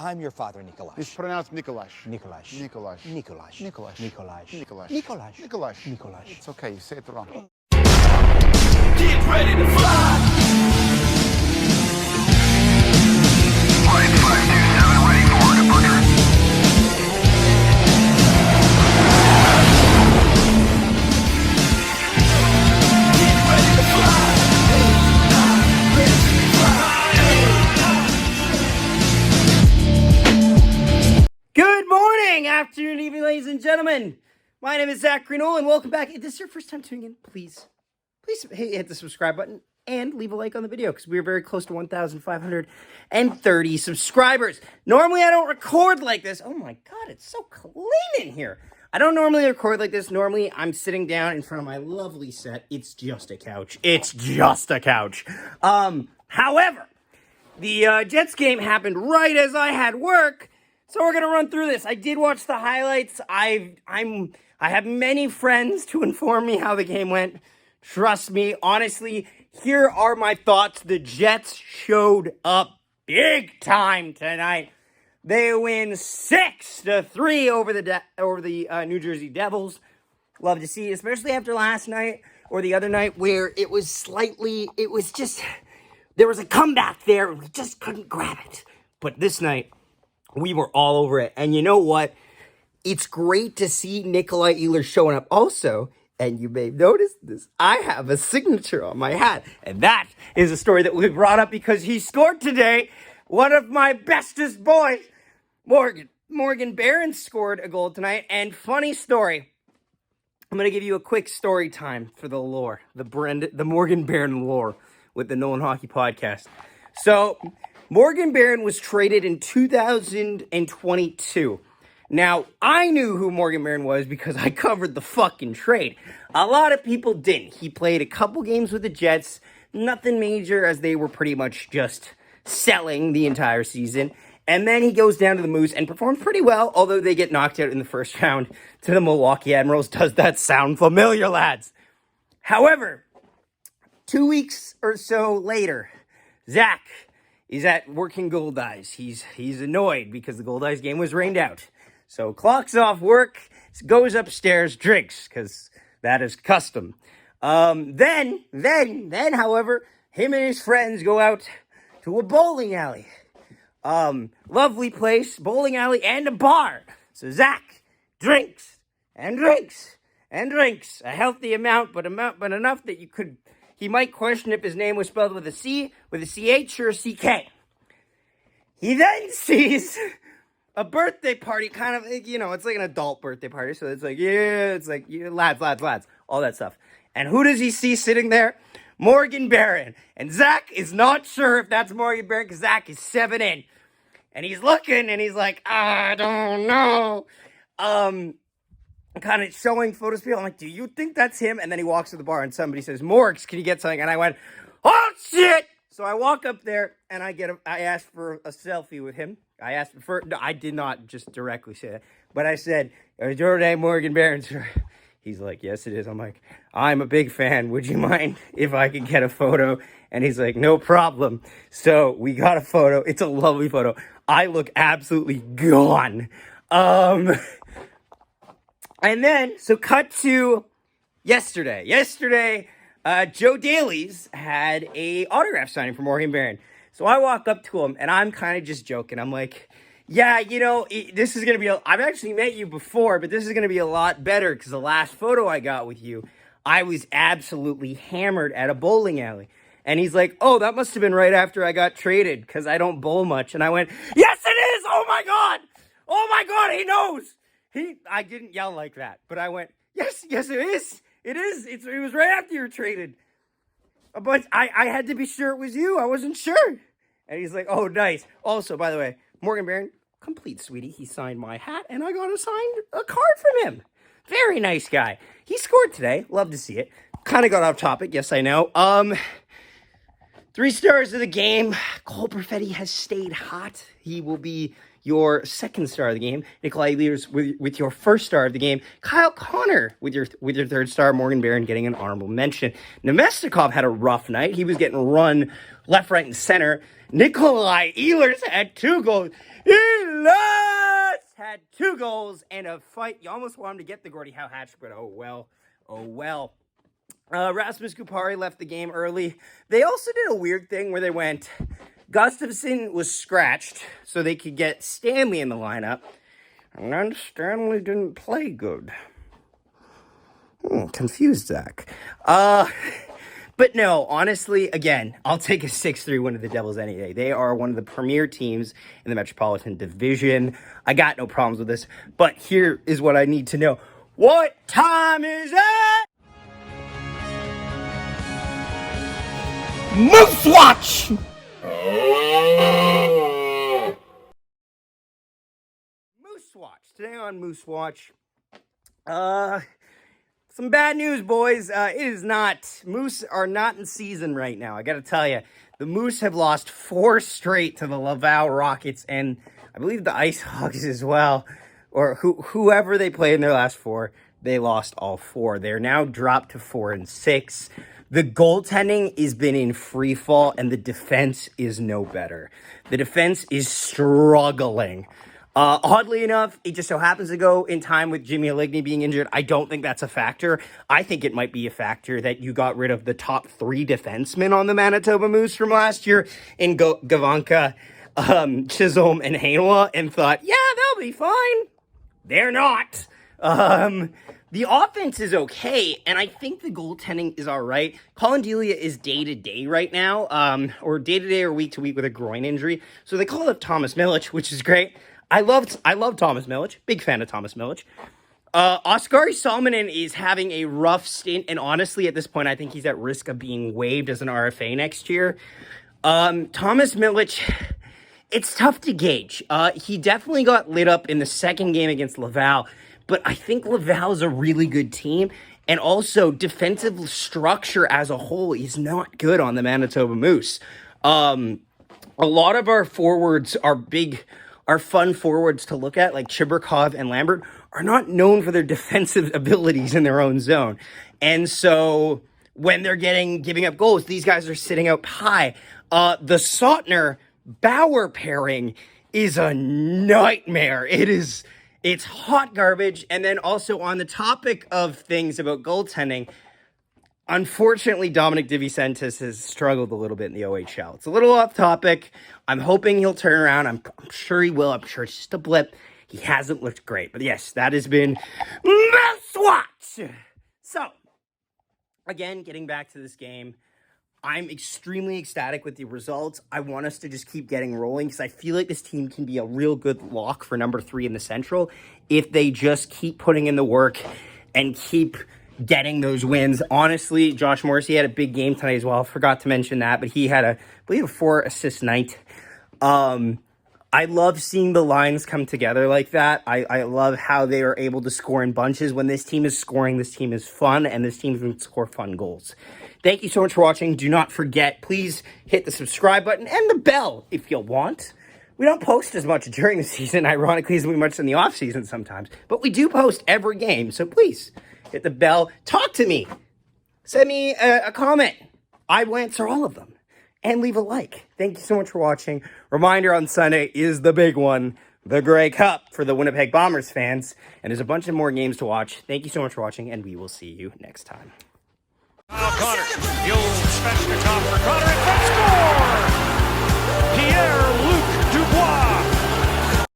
I'm your father, Nikolaj. It's pronounced Nikolaj. Nikolaj. Nikolaj. Nikolaj. Nikolaj. Nikolaj. Nikolaj. Nikolaj. Nikolaj. Nikolaj. It's okay, you say it wrong. Get ready to fly. Flight 527 ready for departure. Get ready to fly. Good morning, afternoon, evening, ladies and gentlemen. My name is Zach Greenall, and welcome back. If this is your first time tuning in, please hit the subscribe button and leave a like on the video because we're very close to 1,530 subscribers. Normally, I don't record like this. Oh my God, it's so clean in here. I don't normally record like this. Normally, I'm sitting down in front of my lovely set. It's just a couch. It's just a couch. However, the Jets game happened right as I had work. So we're going to run through this. I did watch the highlights. I have many friends to inform me how the game went. Trust me, honestly, here are my thoughts. The Jets showed up big time tonight. They win 6-3 over the New Jersey Devils. Love to see it, especially after last night or the other night where there was a comeback there and we just couldn't grab it. But this night, we were all over it. And you know what? It's great to see Nikolaj showing up also. And you may have noticed this. I have a signature on my hat. And that is a story that we brought up because he scored today. One of my bestest boys, Morgan Barron, scored a goal tonight. And funny story. I'm going to give you a quick story time for the lore. The Morgan Barron lore with the Nolan Hockey Podcast. So Morgan Barron was traded in 2022. Now, I knew who Morgan Barron was because I covered the fucking trade. A lot of people didn't. He played a couple games with the Jets. Nothing major as they were pretty much just selling the entire season. And then he goes down to the Moose and performs pretty well, although they get knocked out in the first round to the Milwaukee Admirals. Does that sound familiar, lads? However, 2 weeks or so later, Zach is at working Gold Eyes. He's annoyed because the Gold Eyes game was rained out. So clocks off work, goes upstairs, drinks, because that is custom. Then, however, him and his friends go out to a bowling alley. Lovely place, bowling alley, and a bar. So Zach drinks, and drinks, and drinks. A healthy amount, but enough that he might question if his name was spelled with a C, with a CH, or a CK. He then sees a birthday party, kind of, it's like an adult birthday party. So it's like, lads, all that stuff. And who does he see sitting there? Morgan Barron. And Zach is not sure if that's Morgan Barron because Zach is 7 in. And he's looking and he's like, I don't know. Kind of showing photos to people. I'm like, do you think that's him? And then he walks to the bar and somebody says, Morgs, can you get something? And I went, oh shit! So I walk up there and I asked for a selfie with him. I did not just directly say that, but I said, is your name Morgan Barron, sir? He's like, yes, it is. I'm like, I'm a big fan. Would you mind if I could get a photo? And he's like, no problem. So we got a photo. It's a lovely photo. I look absolutely gone. And then, so cut to yesterday. Joe Daly's had a autograph signing for Morgan Barron. So I walk up to him, and I'm kind of just joking. I'm like, yeah, this is going to be I've actually met you before, but this is going to be a lot better because the last photo I got with you, I was absolutely hammered at a bowling alley. And he's like, oh, that must have been right after I got traded because I don't bowl much. And I went, yes, it is. Oh, my God, he knows. I didn't yell like that, but I went, yes, it is. It was right after you were traded. But I had to be sure it was you. I wasn't sure. And he's like, oh, nice. Also, by the way, Morgan Barron, complete sweetie. He signed my hat, and I got a card from him. Very nice guy. He scored today. Love to see it. Kind of got off topic. Yes, I know. 3 stars of the game. Cole Perfetti has stayed hot. He will be your second star of the game. Nikolaj leaders with your first star of the game. Kyle Connor with your third star. Morgan Barron getting an honorable mention. Nemestikov had a rough night. He was getting run left, right, and center. Nikolaj Ehlers had 2 goals. Ehlers had 2 goals and a fight. You almost want him to get the Gordie Howe hat trick, but oh well. Oh well. Rasmus Kupari left the game early. They also did a weird thing where they went, Gustafsson was scratched so they could get Stanley in the lineup. And then Stanley didn't play good. Confused, Zach. But no, honestly, again, I'll take a 6-3 win of the Devils any day. They are one of the premier teams in the Metropolitan Division. I got no problems with this, but here is what I need to know. What time is it? Moose Watch! Moose Watch. Today on Moose Watch, some bad news, boys. Moose are not in season right now. I gotta tell you, the Moose have lost 4 straight to the Laval Rockets, and I believe the Ice Hogs as well, or whoever they played in their last 4, they lost all 4. They're now dropped to 4-6. The goaltending has been in free fall, and the defense is no better. The defense is struggling. Oddly enough, it just so happens to go in time with Jimmy Aligny being injured. I don't think that's a factor. I think it might be a factor that you got rid of the top 3 defensemen on the Manitoba Moose from last year in Gavanka, Chisholm, and Hainawa and thought, yeah, they'll be fine. They're not. The offense is okay, and I think the goaltending is all right. Colin Delia is day-to-day right now, or day-to-day or week-to-week with a groin injury. So they call up Thomas Milic, which is great. I love Thomas Milic. Big fan of Thomas Milic. Oskari Salminen is having a rough stint, and honestly, at this point, I think he's at risk of being waived as an RFA next year. Thomas Milic, it's tough to gauge. He definitely got lit up in the second game against Laval, but I think Laval is a really good team, and also defensive structure as a whole is not good on the Manitoba Moose. A lot of our forwards are fun forwards to look at, like Chibrikov and Lambert, are not known for their defensive abilities in their own zone. And so when they're giving up goals, these guys are sitting up high. The Sautner-Bauer pairing is a nightmare. It's hot garbage. And then also on the topic of things about goaltending, unfortunately, Dominic DiVincentis has struggled a little bit in the OHL. It's a little off topic. I'm hoping he'll turn around. I'm sure he will. I'm sure it's just a blip. He hasn't looked great. But yes, that has been Moose Watch. So, again, getting back to this game, I'm extremely ecstatic with the results. I want us to just keep getting rolling because I feel like this team can be a real good lock for number 3 in the Central if they just keep putting in the work and keep getting those wins. Honestly, Josh Morrissey had a big game tonight as well. Forgot to mention that, but he had I believe a 4-assist night. I love seeing the lines come together like that. I love how they are able to score in bunches. When this team is scoring, this team is fun, and this team can score fun goals. Thank you so much for watching. Do not forget, please hit the subscribe button and the bell if you want. We don't post as much during the season, ironically, as we much in the off season sometimes, but we do post every game, so please hit the bell. Talk to me. Send me a comment. I will answer all of them. And leave a like. Thank you so much for watching. Reminder, on Sunday is the big one, the Grey Cup for the Winnipeg Bombers fans. And there's a bunch of more games to watch. Thank you so much for watching, and we will see you next time. Connor, the old Spencer top for Connor, and front score!